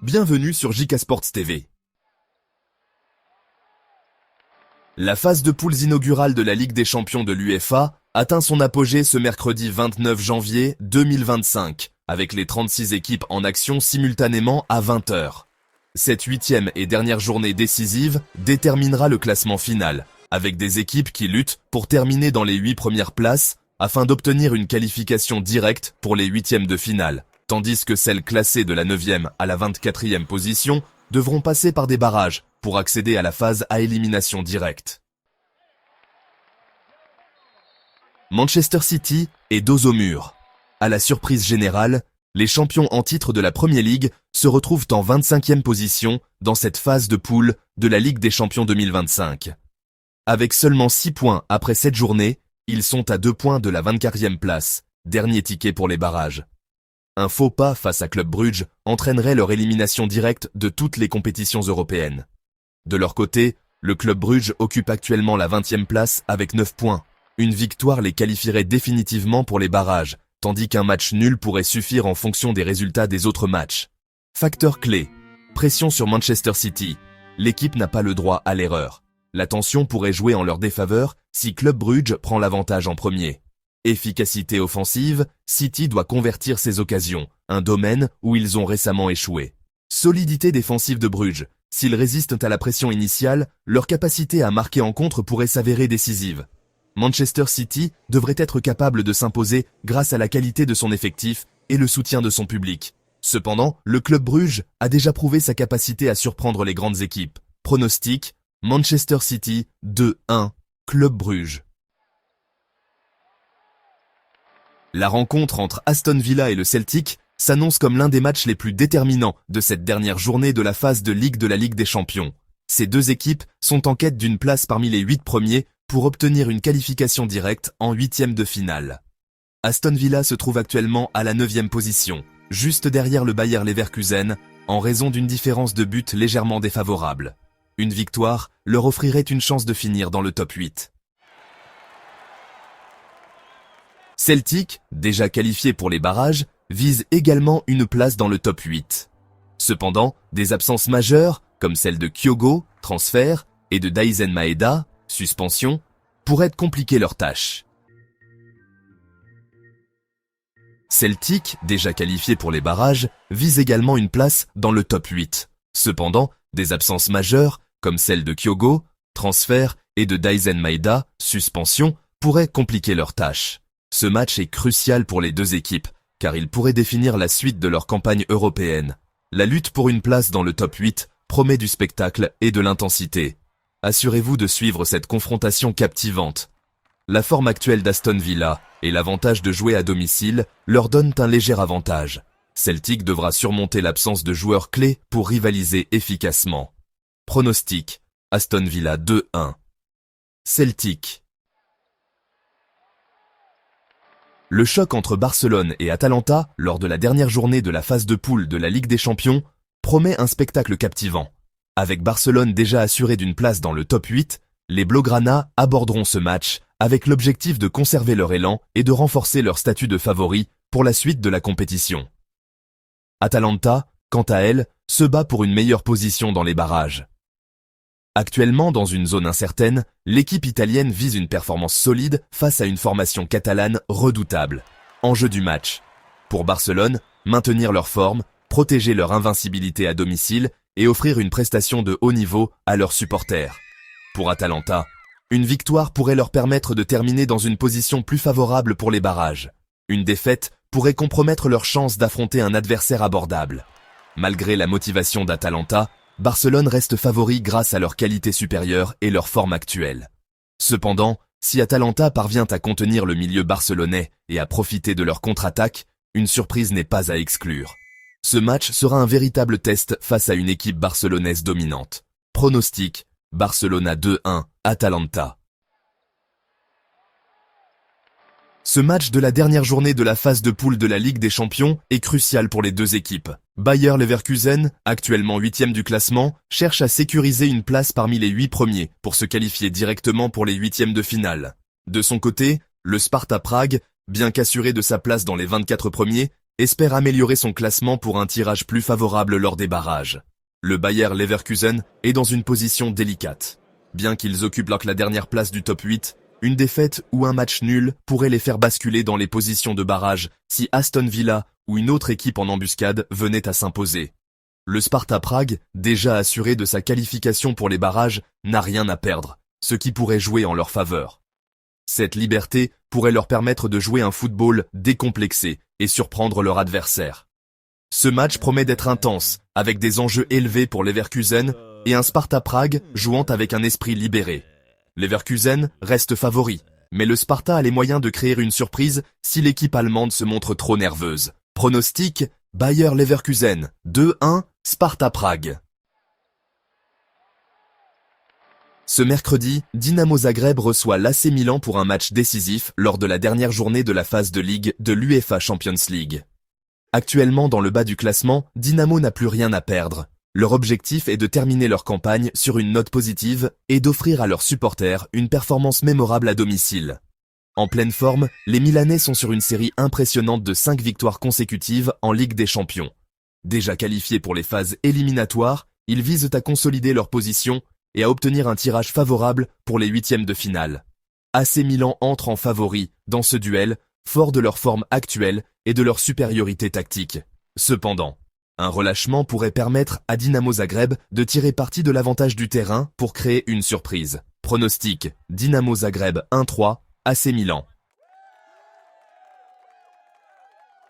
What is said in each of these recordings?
Bienvenue sur JK Sports TV. La phase de poules inaugurale de la Ligue des champions de l'UEFA atteint son apogée ce mercredi 29 janvier 2025, avec les 36 équipes en action simultanément à 20h. Cette huitième et dernière journée décisive déterminera le classement final, avec des équipes qui luttent pour terminer dans les 8 premières places afin d'obtenir une qualification directe pour les huitièmes de finale, tandis que celles classées de la 9e à la 24e position devront passer par des barrages pour accéder à la phase à élimination directe. Manchester City est dos au mur. À la surprise générale, les champions en titre de la Premier League se retrouvent en 25e position dans cette phase de poule de la Ligue des champions 2025. Avec seulement 6 points après cette journée, ils sont à 2 points de la 24e place, dernier ticket pour les barrages. Un faux pas face à Club Brugge entraînerait leur élimination directe de toutes les compétitions européennes. De leur côté, le Club Brugge occupe actuellement la 20e place avec 9 points. Une victoire les qualifierait définitivement pour les barrages, tandis qu'un match nul pourrait suffire en fonction des résultats des autres matchs. Facteur clé, pression sur Manchester City. L'équipe n'a pas le droit à l'erreur. La tension pourrait jouer en leur défaveur si Club Brugge prend l'avantage en premier. Efficacité offensive, City doit convertir ses occasions, un domaine où ils ont récemment échoué. Solidité défensive de Brugge, s'ils résistent à la pression initiale, leur capacité à marquer en contre pourrait s'avérer décisive. Manchester City devrait être capable de s'imposer grâce à la qualité de son effectif et le soutien de son public. Cependant, le Club Brugge a déjà prouvé sa capacité à surprendre les grandes équipes. Pronostic, Manchester City 2-1, Club Brugge. La rencontre entre Aston Villa et le Celtic s'annonce comme l'un des matchs les plus déterminants de cette dernière journée de la phase de Ligue de la Ligue des Champions. Ces deux équipes sont en quête d'une place parmi les 8 premiers pour obtenir une qualification directe en huitième de finale. Aston Villa se trouve actuellement à la 9e position, juste derrière le Bayer Leverkusen, en raison d'une différence de but légèrement défavorable. Une victoire leur offrirait une chance de finir dans le top 8. Celtic, déjà qualifié pour les barrages, vise également une place dans le top 8. Cependant, des absences majeures, comme celle de Kyogo, transfert, et de Daizen Maeda, suspension, pourraient compliquer leur tâche. Celtic, déjà qualifié pour les barrages, vise également une place dans le top 8. Cependant, des absences majeures, comme celle de Kyogo, transfert, et de Daizen Maeda, suspension, pourraient compliquer leur tâche. Ce match est crucial pour les deux équipes, car il pourrait définir la suite de leur campagne européenne. La lutte pour une place dans le top 8 promet du spectacle et de l'intensité. Assurez-vous de suivre cette confrontation captivante. La forme actuelle d'Aston Villa et l'avantage de jouer à domicile leur donnent un léger avantage. Celtic devra surmonter l'absence de joueurs clés pour rivaliser efficacement. Pronostic, Aston Villa 2-1. Celtic. Le choc entre Barcelone et Atalanta, lors de la dernière journée de la phase de poule de la Ligue des Champions, promet un spectacle captivant. Avec Barcelone déjà assuré d'une place dans le top 8, les Blaugrana aborderont ce match avec l'objectif de conserver leur élan et de renforcer leur statut de favori pour la suite de la compétition. Atalanta, quant à elle, se bat pour une meilleure position dans les barrages. Actuellement dans une zone incertaine, l'équipe italienne vise une performance solide face à une formation catalane redoutable. Enjeu du match. Pour Barcelone, maintenir leur forme, protéger leur invincibilité à domicile et offrir une prestation de haut niveau à leurs supporters. Pour Atalanta, une victoire pourrait leur permettre de terminer dans une position plus favorable pour les barrages. Une défaite pourrait compromettre leur chance d'affronter un adversaire abordable. Malgré la motivation d'Atalanta, Barcelone reste favori grâce à leur qualité supérieure et leur forme actuelle. Cependant, si Atalanta parvient à contenir le milieu barcelonais et à profiter de leur contre-attaque, une surprise n'est pas à exclure. Ce match sera un véritable test face à une équipe barcelonaise dominante. Pronostic, Barcelona 2-1, Atalanta. Ce match de la dernière journée de la phase de poule de la Ligue des Champions est crucial pour les deux équipes. Bayer Leverkusen, actuellement 8e du classement, cherche à sécuriser une place parmi les 8 premiers pour se qualifier directement pour les huitièmes de finale. De son côté, le Sparta Prague, bien qu'assuré de sa place dans les 24 premiers, espère améliorer son classement pour un tirage plus favorable lors des barrages. Le Bayer Leverkusen est dans une position délicate. Bien qu'ils occupent la dernière place du top 8, une défaite ou un match nul pourrait les faire basculer dans les positions de barrage si Aston Villa ou une autre équipe en embuscade venait à s'imposer. Le Sparta Prague, déjà assuré de sa qualification pour les barrages, n'a rien à perdre, ce qui pourrait jouer en leur faveur. Cette liberté pourrait leur permettre de jouer un football décomplexé et surprendre leur adversaire. Ce match promet d'être intense, avec des enjeux élevés pour Leverkusen et un Sparta Prague jouant avec un esprit libéré. Leverkusen reste favori, mais le Sparta a les moyens de créer une surprise si l'équipe allemande se montre trop nerveuse. Pronostic, Bayer Leverkusen, 2-1, Sparta Prague. Ce mercredi, Dinamo Zagreb reçoit l'AC Milan pour un match décisif lors de la dernière journée de la phase de ligue de l'UEFA Champions League. Actuellement dans le bas du classement, Dinamo n'a plus rien à perdre. Leur objectif est de terminer leur campagne sur une note positive et d'offrir à leurs supporters une performance mémorable à domicile. En pleine forme, les Milanais sont sur une série impressionnante de 5 victoires consécutives en Ligue des Champions. Déjà qualifiés pour les phases éliminatoires, ils visent à consolider leur position et à obtenir un tirage favorable pour les huitièmes de finale. AC Milan entre en favori dans ce duel, fort de leur forme actuelle et de leur supériorité tactique. Cependant, un relâchement pourrait permettre à Dinamo Zagreb de tirer parti de l'avantage du terrain pour créer une surprise. Pronostic, Dinamo Zagreb 1-3, AC Milan.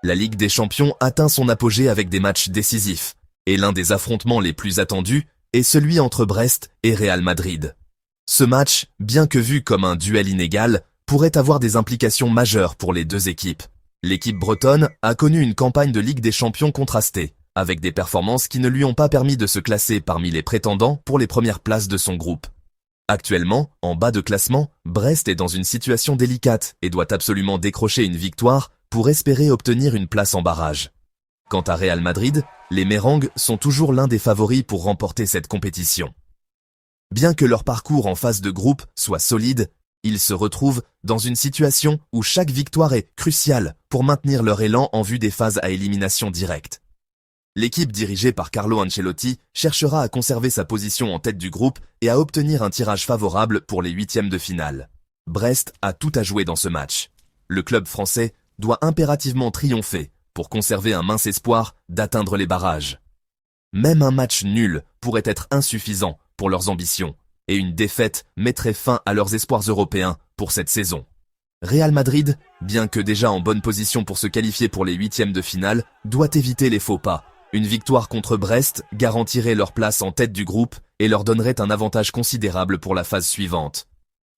La Ligue des Champions atteint son apogée avec des matchs décisifs, et l'un des affrontements les plus attendus est celui entre Brest et Real Madrid. Ce match, bien que vu comme un duel inégal, pourrait avoir des implications majeures pour les deux équipes. L'équipe bretonne a connu une campagne de Ligue des Champions contrastée, avec des performances qui ne lui ont pas permis de se classer parmi les prétendants pour les premières places de son groupe. Actuellement, en bas de classement, Brest est dans une situation délicate et doit absolument décrocher une victoire pour espérer obtenir une place en barrage. Quant à Real Madrid, les Mérengues sont toujours l'un des favoris pour remporter cette compétition. Bien que leur parcours en phase de groupe soit solide, ils se retrouvent dans une situation où chaque victoire est cruciale pour maintenir leur élan en vue des phases à élimination directe. L'équipe dirigée par Carlo Ancelotti cherchera à conserver sa position en tête du groupe et à obtenir un tirage favorable pour les huitièmes de finale. Brest a tout à jouer dans ce match. Le club français doit impérativement triompher pour conserver un mince espoir d'atteindre les barrages. Même un match nul pourrait être insuffisant pour leurs ambitions, et une défaite mettrait fin à leurs espoirs européens pour cette saison. Real Madrid, bien que déjà en bonne position pour se qualifier pour les huitièmes de finale, doit éviter les faux pas. Une victoire contre Brest garantirait leur place en tête du groupe et leur donnerait un avantage considérable pour la phase suivante.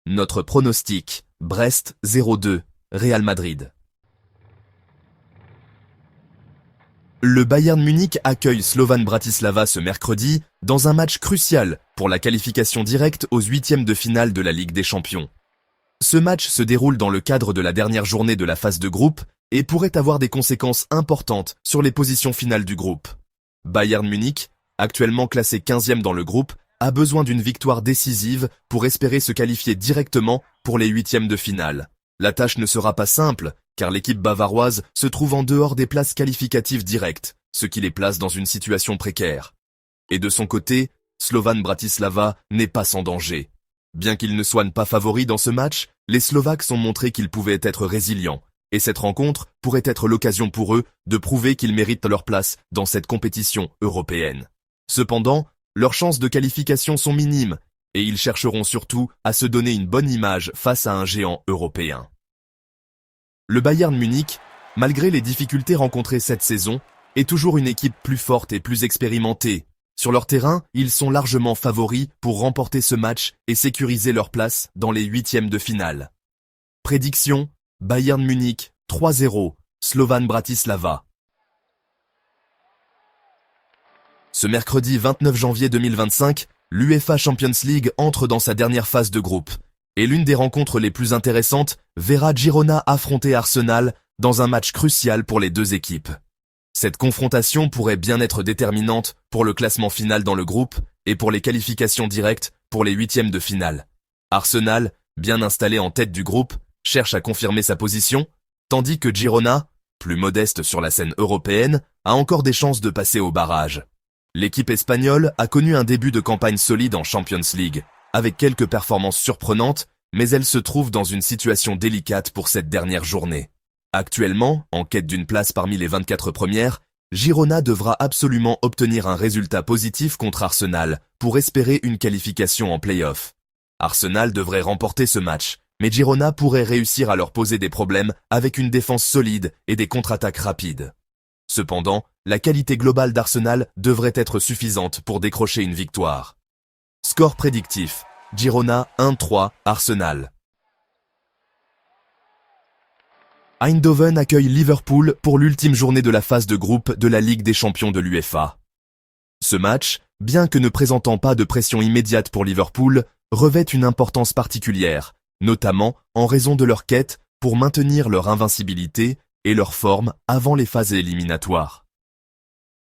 Notre pronostic, Brest 0-2, Real Madrid. Le Bayern Munich accueille Slovan Bratislava ce mercredi dans un match crucial pour la qualification directe aux huitièmes de finale de la Ligue des Champions. Ce match se déroule dans le cadre de la dernière journée de la phase de groupe et pourrait avoir des conséquences importantes sur les positions finales du groupe. Bayern Munich, actuellement classé 15e dans le groupe, a besoin d'une victoire décisive pour espérer se qualifier directement pour les huitièmes de finale. La tâche ne sera pas simple, car l'équipe bavaroise se trouve en dehors des places qualificatives directes, ce qui les place dans une situation précaire. Et de son côté, Slovan Bratislava n'est pas sans danger. Bien qu'ils ne soient pas favoris dans ce match, les Slovaques ont montré qu'ils pouvaient être résilients, et cette rencontre pourrait être l'occasion pour eux de prouver qu'ils méritent leur place dans cette compétition européenne. Cependant, leurs chances de qualification sont minimes, et ils chercheront surtout à se donner une bonne image face à un géant européen. Le Bayern Munich, malgré les difficultés rencontrées cette saison, est toujours une équipe plus forte et plus expérimentée. Sur leur terrain, ils sont largement favoris pour remporter ce match et sécuriser leur place dans les huitièmes de finale. Prédiction, Bayern Munich 3-0, Slovan Bratislava. Ce mercredi 29 janvier 2025, l'UEFA Champions League entre dans sa dernière phase de groupe. Et l'une des rencontres les plus intéressantes verra Girona affronter Arsenal dans un match crucial pour les deux équipes. Cette confrontation pourrait bien être déterminante pour le classement final dans le groupe et pour les qualifications directes pour les huitièmes de finale. Arsenal, bien installé en tête du groupe, cherche à confirmer sa position, tandis que Girona, plus modeste sur la scène européenne, a encore des chances de passer au barrage. L'équipe espagnole a connu un début de campagne solide en Champions League, avec quelques performances surprenantes, mais elle se trouve dans une situation délicate pour cette dernière journée. Actuellement, en quête d'une place parmi les 24 premières, Girona devra absolument obtenir un résultat positif contre Arsenal pour espérer une qualification en play-off. Arsenal devrait remporter ce match, mais Girona pourrait réussir à leur poser des problèmes avec une défense solide et des contre-attaques rapides. Cependant, la qualité globale d'Arsenal devrait être suffisante pour décrocher une victoire. Score prédictif: Girona 1-3, Arsenal. Eindhoven accueille Liverpool pour l'ultime journée de la phase de groupe de la Ligue des Champions de l'UEFA. Ce match, bien que ne présentant pas de pression immédiate pour Liverpool, revêt une importance particulière, notamment en raison de leur quête pour maintenir leur invincibilité et leur forme avant les phases éliminatoires.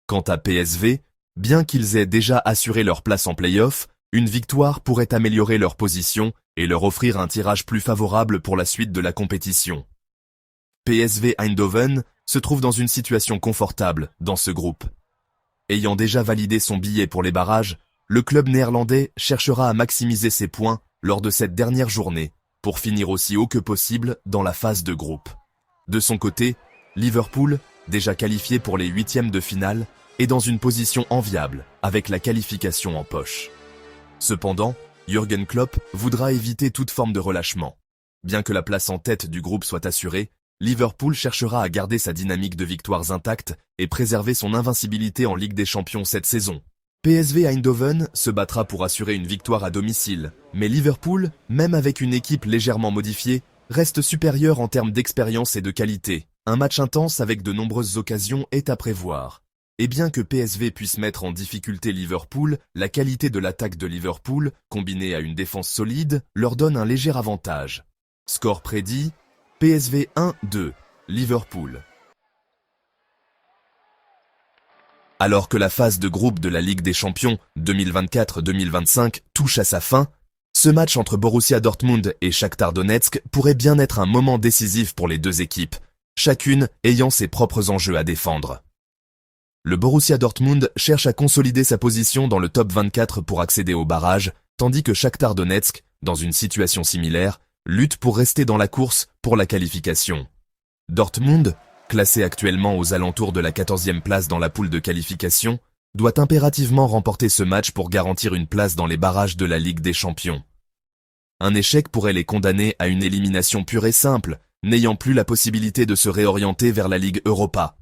Quant à PSV, bien qu'ils aient déjà assuré leur place en play-off, une victoire pourrait améliorer leur position et leur offrir un tirage plus favorable pour la suite de la compétition. PSV Eindhoven se trouve dans une situation confortable dans ce groupe. Ayant déjà validé son billet pour les barrages, le club néerlandais cherchera à maximiser ses points lors de cette dernière journée pour finir aussi haut que possible dans la phase de groupe. De son côté, Liverpool, déjà qualifié pour les huitièmes de finale, est dans une position enviable avec la qualification en poche. Cependant, Jürgen Klopp voudra éviter toute forme de relâchement. Bien que la place en tête du groupe soit assurée, Liverpool cherchera à garder sa dynamique de victoires intacte et préserver son invincibilité en Ligue des Champions cette saison. PSV Eindhoven se battra pour assurer une victoire à domicile, mais Liverpool, même avec une équipe légèrement modifiée, reste supérieur en termes d'expérience et de qualité. Un match intense avec de nombreuses occasions est à prévoir. Et bien que PSV puisse mettre en difficulté Liverpool, la qualité de l'attaque de Liverpool, combinée à une défense solide, leur donne un léger avantage. Score prédit: PSV 1-2, Liverpool. Alors que la phase de groupe de la Ligue des Champions 2024-2025 touche à sa fin, ce match entre Borussia Dortmund et Shakhtar Donetsk pourrait bien être un moment décisif pour les deux équipes, chacune ayant ses propres enjeux à défendre. Le Borussia Dortmund cherche à consolider sa position dans le top 24 pour accéder au barrage, tandis que Shakhtar Donetsk, dans une situation similaire, lutte pour rester dans la course pour la qualification. Dortmund, classé actuellement aux alentours de la 14e place dans la poule de qualification, doit impérativement remporter ce match pour garantir une place dans les barrages de la Ligue des Champions. Un échec pourrait les condamner à une élimination pure et simple, n'ayant plus la possibilité de se réorienter vers la Ligue Europa.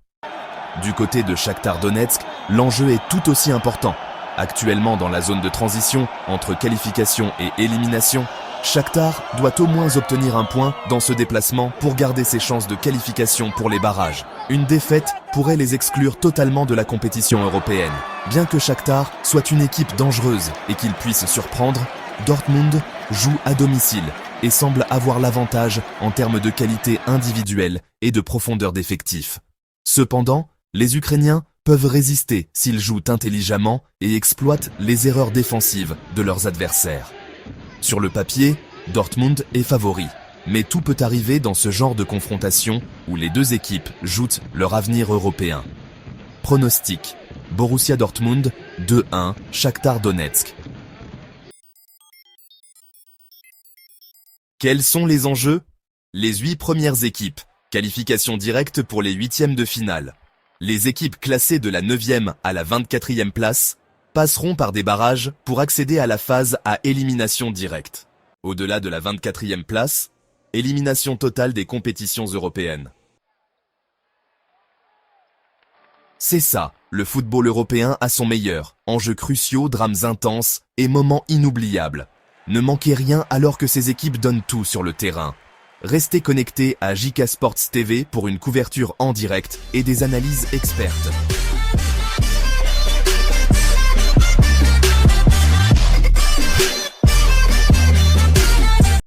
Du côté de Shakhtar Donetsk, l'enjeu est tout aussi important. Actuellement dans la zone de transition entre qualification et élimination, Shakhtar doit au moins obtenir un point dans ce déplacement pour garder ses chances de qualification pour les barrages. Une défaite pourrait les exclure totalement de la compétition européenne. Bien que Shakhtar soit une équipe dangereuse et qu'il puisse surprendre, Dortmund joue à domicile et semble avoir l'avantage en termes de qualité individuelle et de profondeur d'effectifs. Cependant, les Ukrainiens peuvent résister s'ils jouent intelligemment et exploitent les erreurs défensives de leurs adversaires. Sur le papier, Dortmund est favori, mais tout peut arriver dans ce genre de confrontation où les deux équipes jouent leur avenir européen. Pronostic: Borussia Dortmund 2-1, Shakhtar Donetsk. Quels sont les enjeux? Les 8 premières équipes, qualification directe pour les huitièmes de finale. Les équipes classées de la 9e à la 24e place passeront par des barrages pour accéder à la phase à élimination directe. Au-delà de la 24e place, élimination totale des compétitions européennes. C'est ça, le football européen à son meilleur. Enjeux cruciaux, drames intenses et moments inoubliables. Ne manquez rien alors que ces équipes donnent tout sur le terrain. Restez connectés à JK Sports TV pour une couverture en direct et des analyses expertes.